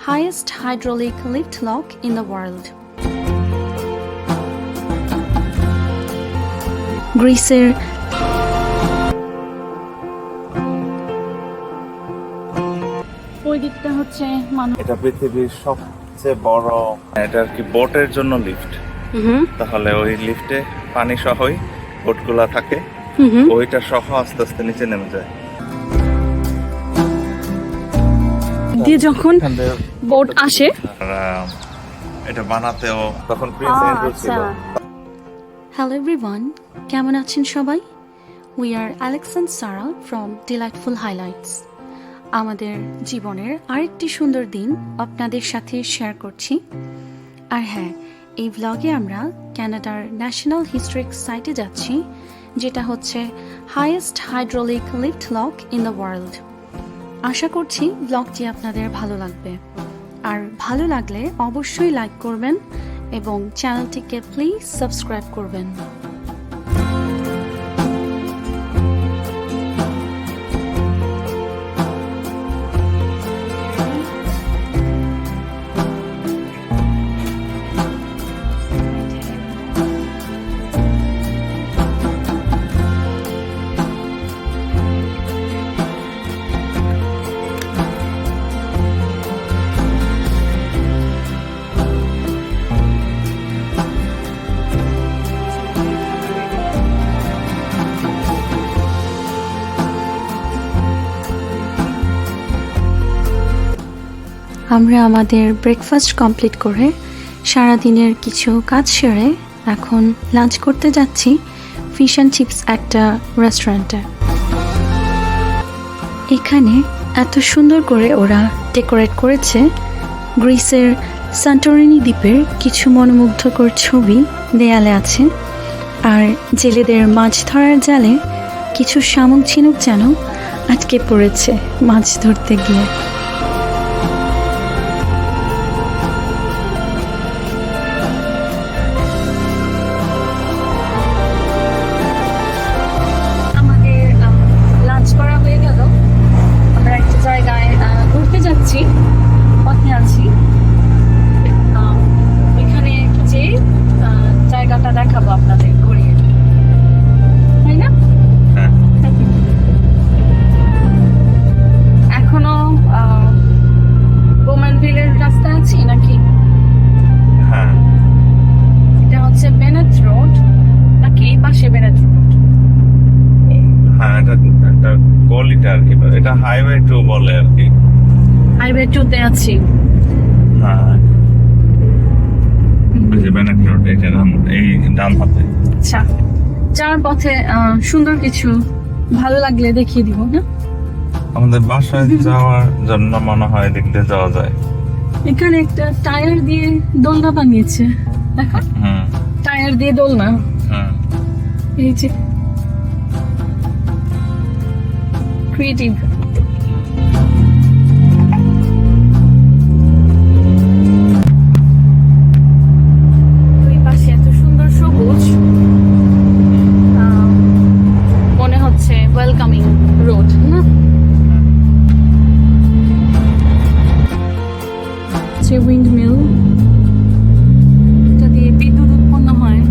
highest hydraulic lift lock in the world. গ্রিসের ওই দিকটা হচ্ছে এটা পৃথিবীর সবচেয়ে বড়, এটা আর কি বোটের জন্য লিফট। তাহলে ওই লিফটে পানি সহই বোটগুলা থাকে, ওইটা সহ আস্তে আস্তে নিচে নেমে যায়। দিয়ে যখন বোট আসে আর এটা বানাতেও তখন প্রিন্স এন্ড্রু ছিল। হ্যালো এভরিওয়ান, কেমন আছেন সবাই? We are Alex and Sara from Delightful Highlights. আমাদের জীবনের আরেকটি সুন্দর দিন আপনাদের সাথে শেয়ার করছি। আর হ্যাঁ, এই ব্লগে আমরা কানাডার ন্যাশনাল হিস্টোরিক সাইটে যাচ্ছি, যেটা হচ্ছে highest hydraulic lift lock in the world. আশা করছি ব্লগটি আপনাদের ভালো লাগবে, আর ভালো লাগলে অবশ্যই লাইক করবেন এবং চ্যানেলটিকে প্লিজ সাবস্ক্রাইব করবেন। আমরা আমাদের ব্রেকফাস্ট কমপ্লিট করে সারাদিনের কিছু কাজ সেরে এখন লাঞ্চ করতে যাচ্ছি ফিশ অ্যান্ড চিপস একটা রেস্টুরেন্টে। এখানে এত সুন্দর করে ওরা ডেকোরেট করেছে। গ্রিসের সান্টোরিনি দ্বীপের কিছু মনোমুগ্ধকর ছবি দেয়ালে আছে, আর জেলেদের মাছ ধরার জালে কিছু শামুক ঝিনুক যেন আটকে পড়েছে মাছ ধরতে গিয়ে। পথে আছি, এখানে যে জায়গাটা দেখাবো আপনাদের ঘুরিয়ে, তাই না? এখনো বোম্যানভিলের রাস্তা আছি নাকি? এটা হচ্ছে বেনেথ রোড নাকি এই পাশে বেনেথ রোড? হ্যাঁ, এটা একটা গলিটা আর কি, এটা হাইওয়ে 2 বলে আর কি। হাইওয়ে 2 তে আছি। হ্যাঁ, বেনেথ রোড এই ডান হাতে। আচ্ছা, যার পথে সুন্দর কিছু ভালো লাগলে দেখিয়ে দিব না? আমাদের বাসায় যাওয়ার জন্য মনে হয় দেখতে যাওয়া যায়। এখানে একটা টায়ার দিয়ে দোলনা বানিয়েছে, দেখো। টায়ার দিয়ে দোলনা। এই যে ক্রিয়েটিভ। মনে হচ্ছে ওয়েলকামিং রোড না? উইন্ড মিল, এটা দিয়ে বিদ্যুৎ উৎপন্ন হয়।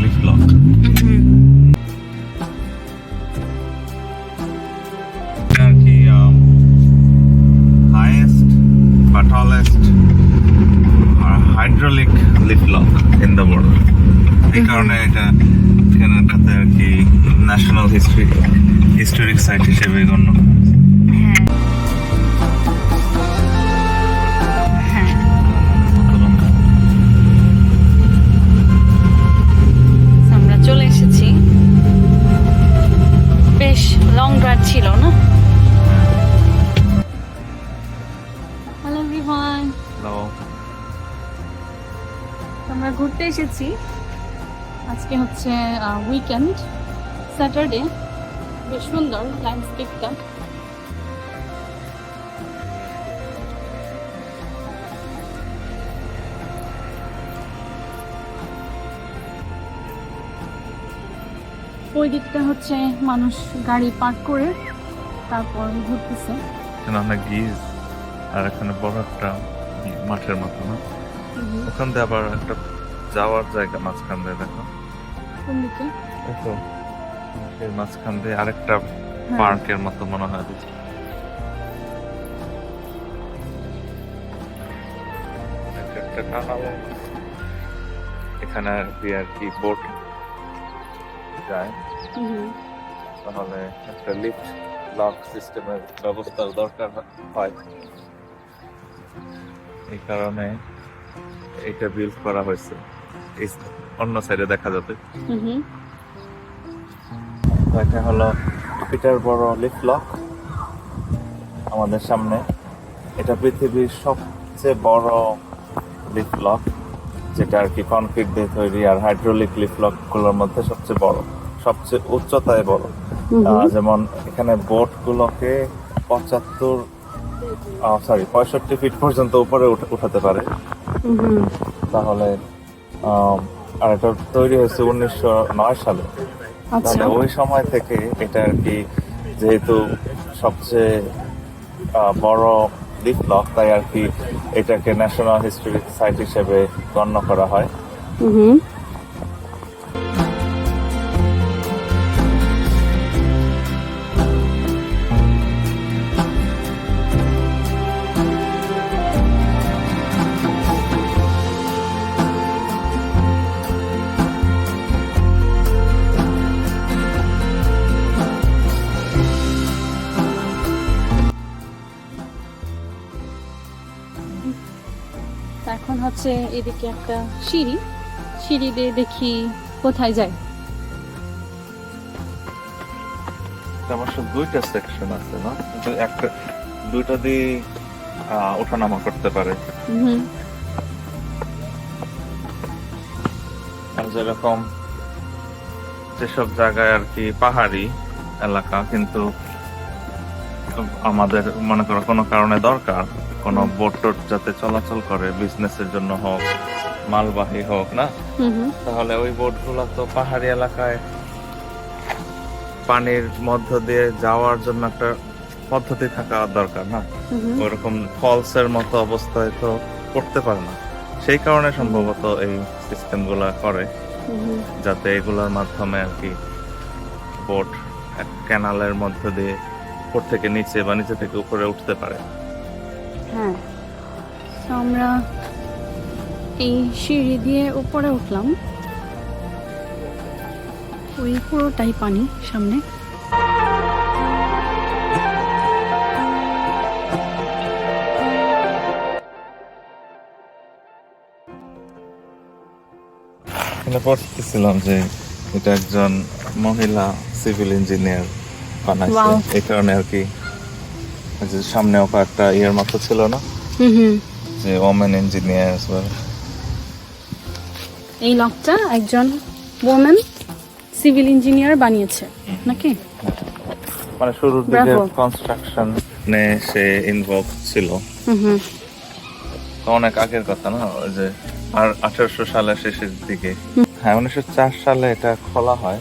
Lift lock. আর কি হাইয়েস্ট বা tallest hydraulic lift lock in the world. এই কারণে এটা কানাডাতে আর কি ন্যাশনাল হিস্টোরিক সাইট হিসেবে গণ্য করা হয়েছে। আমরা চলে এসেছি। বেশ লং ড্রাইভ ছিল না? Hello everyone, hello. আমরা ঘুরতে এসেছি। আজকে হচ্ছে উইকেন্ড, স্যাটারডে। বেশ সুন্দর ল্যান্ডস্কেপটা। ওই দিকটা হচ্ছে মানুষ গাড়ি পার্ক করে তারপর ঘুরতেছে। এখানে অনেক গিজ আর এখানে বড় একটা মাঠের মতো না, ওখান দিয়ে আবার একটা যাওয়ার জায়গা মাঝখান দিয়ে দেখো। কোন দিকে? এই তো এর মাঝখান দিয়ে আরেকটা পার্কের মতো মনে হয় দেখছি। একটা টানালে এখানে আর কি বোট যায়, তাহলে একটা লিফট লক সিস্টেমের ব্যবস্থার দরকার হয়। এই কারণে এটা বিল্ড করা হয়েছে। এই অন্য সাইডে দেখা যাবে। এটা হলো পিটার বড় লিফট লক আমাদের সামনে। এটা পৃথিবীর সবচেয়ে বড় লিফট লক, যেটা আর কি কনক্রিট দিয়ে তৈরি আর হাইড্রোলিক লিফট লক গুলোর মধ্যে সবচেয়ে বড়, সবচেয়ে উচ্চতায় বড়। যেমন এখানে বোট গুলোকে 65 ফিট পর্যন্ত উপরে উঠাতে পারে। তাহলে আর এটা তৈরি হয়েছে 1909 সালে। তাহলে ওই সময় থেকে এটা আর কি যেহেতু সবচেয়ে বড় লিফট লক, তাই আর কি এটাকে ন্যাশনাল হিস্টোরিক সাইট হিসেবে গণ্য করা হয়। এখন হচ্ছে এদিকে একটা সিঁড়ি দিয়ে দেখি কোথায় যায়। অবশ্য দুইটা সেকশন আছে না, কিন্তু একটা দুইটা দিয়ে ওঠানামা করতে পারে। আর যেরকম যেসব জায়গায় আর কি পাহাড়ি এলাকা, কিন্তু আমাদের মনে করো কোনো কারণে দরকার কোনো বোট টোট যাতে চলাচল করে, বিজনেসের জন্য হোক, মালবাহী হোক না, তাহলে ওই বোটগুলো তো পাহাড়ি এলাকায় পানির মধ্য দিয়ে যাওয়ার জন্য একটা পদ্ধতি থাকা দরকার না। ওরকম ফলসের মতো অবস্থায় তো করতে পারে না। সেই কারণে সম্ভবত এই সিস্টেম গুলা করে, যাতে এগুলোর মাধ্যমে আর কি বোট ক্যানালের মধ্য দিয়ে উপর থেকে নিচে বা নিচে থেকে উপরে উঠতে পারে। হ্যাঁ, আমরা এই সিঁড়ি দিয়ে উপরে উঠলাম। ওই পুরোটাই পানি সামনে। পড়তেছিলাম যে এটা একজন মহিলা সিভিল ইঞ্জিনিয়ার বানাইছে। এই কারণে আর কি যে সামনে একটা ইয়ের মতো ছিল না, যে ওমেন ইঞ্জিনিয়ার। এই লকটা একজন ওমেন সিভিল ইঞ্জিনিয়ার বানিয়েছে নাকি? মানে শুরুর দিকে কনস্ট্রাকশনে সে ইনভলভ ছিল। অনেক আগের কথা না, ওই যে আর 1800 সালের শেষের দিকে। হ্যাঁ, 1904 সালে এটা খোলা হয়,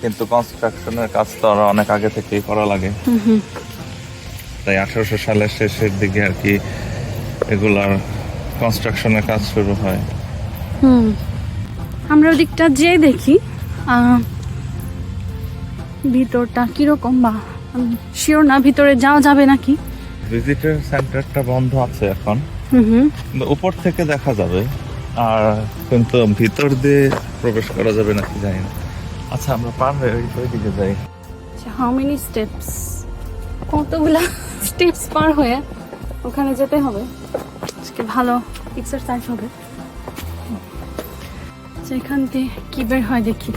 কিন্তু কনস্ট্রাকশনের কাজ তো আরো অনেক আগে থেকেই করা লাগে। তাই 1800 সালের শেষের দিকে আর কি এগুলার কনস্ট্রাকশনের কাজ শুরু হয়। আমরা ওদিকটা যেয়ে দেখি ভিতরটা কিরকম, বা শিওর না ভিতরে যাওয়া যাবে নাকি। ভিজিটর সেন্টারটা বন্ধ আছে এখন, কিন্তু উপর থেকে দেখা যাবে, আর কিন্তু ভিতর দিয়ে প্রবেশ করা যাবে নাকি জানি না। আচ্ছা আমরা পারবে ওই দিকে যাই। হাউ মেনি স্টেপস, কতগুলা স্টেপস পার হয়ে ওখানে যেতে হবে, আজকে ভালো এক্সারসাইজ হবে। সেখান থেকে কি বের হয় দেখি।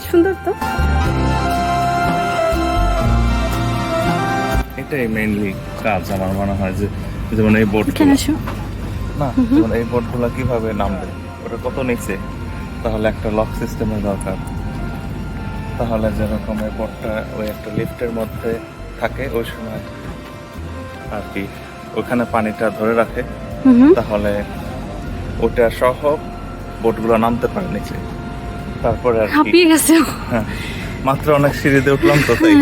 সুন্দর তো, এটাই মেইনলি কাজ আমার মনে হয়, যে যেমন এই বোর্ড এখানে আসো। না, যেমন এই বোর্ডগুলো কিভাবে নামবে, ওটা কত নিচে, তাহলে একটা লক সিস্টেমের দরকার। তাহলে যেরকম এই বোর্ডটা ওই একটা লিফটের মধ্যে থাকে, ওই সময় আর কি ওখানে পানিটা ধরে রাখে, তাহলে ওটা সহ বোটগুলো নামতে পারে নিচে। তারপরে আর কি হাঁপিয়ে গেছে। হ্যাঁ, মাত্র অনেক সিঁড়িতে উঠলাম তো তাই।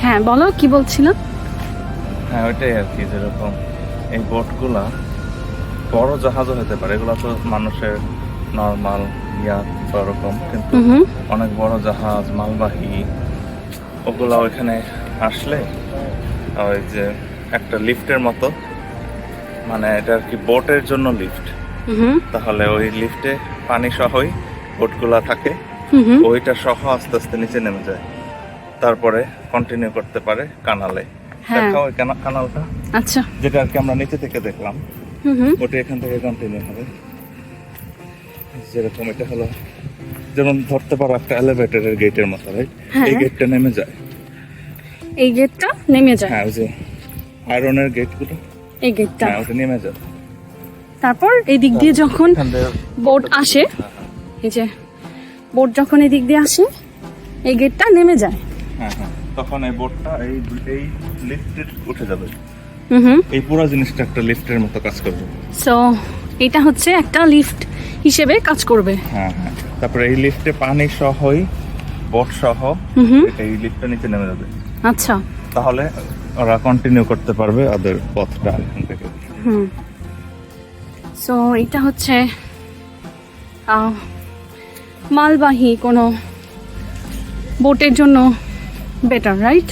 হ্যাঁ বলো, কি বলছিল। হ্যাঁ ওইটাই আর কি, যেরকম এই বোটগুলা বড় জাহাজও হতে পারে, এগুলো তো মানুষের নর্মাল ওরকম, কিন্তু অনেক বড় জাহাজ মালবাহী ওগুলা ওইখানে আসলে ওই যে একটা লিফটের মতো, মানে এটা আর কি বোটের জন্য লিফট, তাহলে ওই লিফটে পানি সহই বোটগুলা থাকে, ওইটা সহ আস্তে আস্তে নিচে নেমে যায়, তারপরে কন্টিনিউ করতে পারে কানালে। দেখাও ওই কানালটা, আচ্ছা, যেটা আর কি আমরা নিচে থেকে দেখলাম, ওটা এখান থেকে কন্টিনিউ হবে। যেরকম এটা হলো, যেমন ধরতে পারো একটা এলিভেটরের গেটের মতো, রাইট? এই গেটটা নেমে যায়, এই গেটটা নেমে যায়। হ্যাঁ ওই যে আয়রনের গেটগুলো, এই গেটটা, হ্যাঁ ওটা নেমে যায়। তারপর এই দিক দিয়ে যখন বোট আসে, এই যে বোট যখন এই দিক দিয়ে আসে, এই গেটটা নেমে যায়। হ্যাঁ হ্যাঁ, তখন এই বোটটা এই লিফটে উঠে যাবে। এই পুরো জিনিসটা একটা লিফটের মতো কাজ করবে। সো এটা হচ্ছে একটা লিফট হিসেবে কাজ করবে। হ্যাঁ হ্যাঁ, তারপরে এই লিফটে পানি সহই বোট সহ এই লিফটটা নিচে নেমে যাবে। আচ্ছা, তাহলে ওরা কন্টিনিউ করতে পারবে ওদের পথটা এখান থেকে। সো এটা হচ্ছে মালবাহী কোনো বোটের জন্য বেটার, রাইট?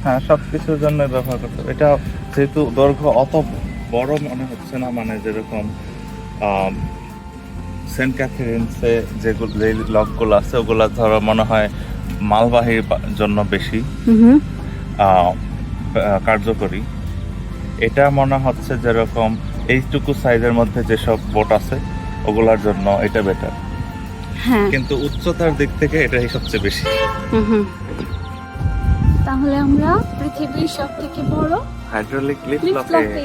হ্যাঁ, সবকিছুর জন্য ব্যবহার করতে হবে। এটা যেহেতু দৈর্ঘ্য অত বড় মনে হচ্ছে না, মানে যেরকম সেন্ট ক্যাথরিনসে যেগুলো যে লকগুলো আছে ওগুলো ধরো মনে হয় মালবাহীর জন্য বেশি কার্যকরী। এটা মনে হচ্ছে যেরকম এইটুকু সাইজের মধ্যে যেসব বোট আছে ওগুলার জন্য এটা বেটার, কিন্তু উচ্চতার দিক থেকে এটাই সবচেয়ে বেশি। তাহলে আমরা পৃথিবীর সব থেকে বড় হাইড্রোলিক লিফট লিফট লকে।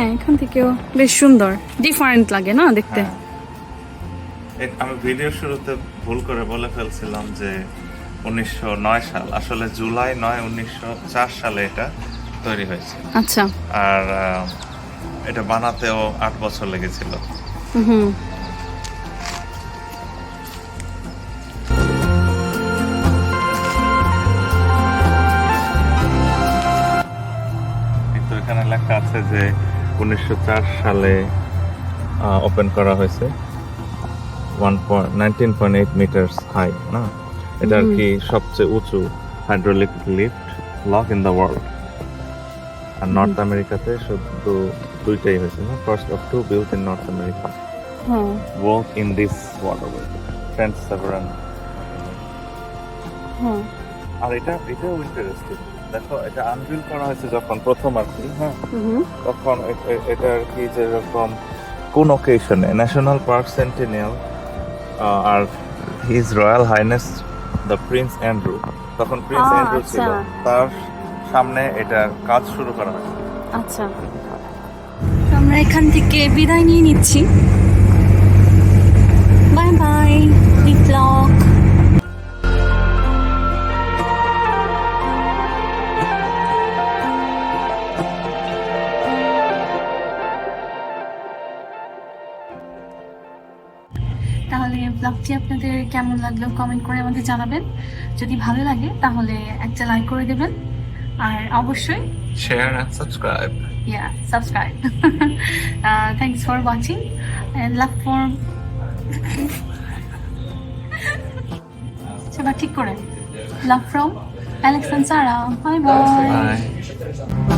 হ্যাঁ এখান থেকেও বেশ সুন্দর, ডিফারেন্ট লাগে না দেখতে। হ্যাঁ। আমি ভিডিও শুরুতে ভুল করে বলে ফেলছিলাম যে 1909 সাল, আসলে জুলাই 9, 1904 সালে এটা তৈরি হয়েছে। আচ্ছা। আর এটা বানাতেও 8 বছর লেগেছিল। হুম। কিন্তু এখানে লেখা আছে যে 1904 সালে ওপেন করা হয়েছে, 19.8 মিটার্স হাই না। এটা আর কি সবচেয়ে উঁচু hydraulic lift lock in the world. আর নর্থ আমেরিকাতে শুধু দুইটাই হয়েছে না, first of two built in North America, হ্যাঁ work in this waterway, Trent Severn. হ্যাঁ। আর এটাও ইন্টারেস্টিং, দেখো এটা আনবিল করা হয়েছে যখন প্রথম আর কি, হ্যাঁ, তখন এটা আর কি যেরকম কোন অকেশনে ন্যাশনাল পার্ক সেন্টিনিয়াল আর his Royal Highness the Prince Andrew, তখন প্রিন্স অ্যান্ড্রু ছিল, তার সামনে এটার কাজ শুরু করা হয়। আচ্ছা, আমরা এখান থেকে বিদায় নিয়ে নিচ্ছি। Bye bye blog. তাহলে ব্লগটি আপনাদের কেমন লাগলো কমেন্ট করে আমাদের জানাবেন। যদি ভালো লাগে তাহলে একটা লাইক করে দেবেন, আর অবশ্যই share and subscribe. subscribe. Thanks for watching and love for ঠিক করে love from Alex and Sarah. Bye bye. Bye.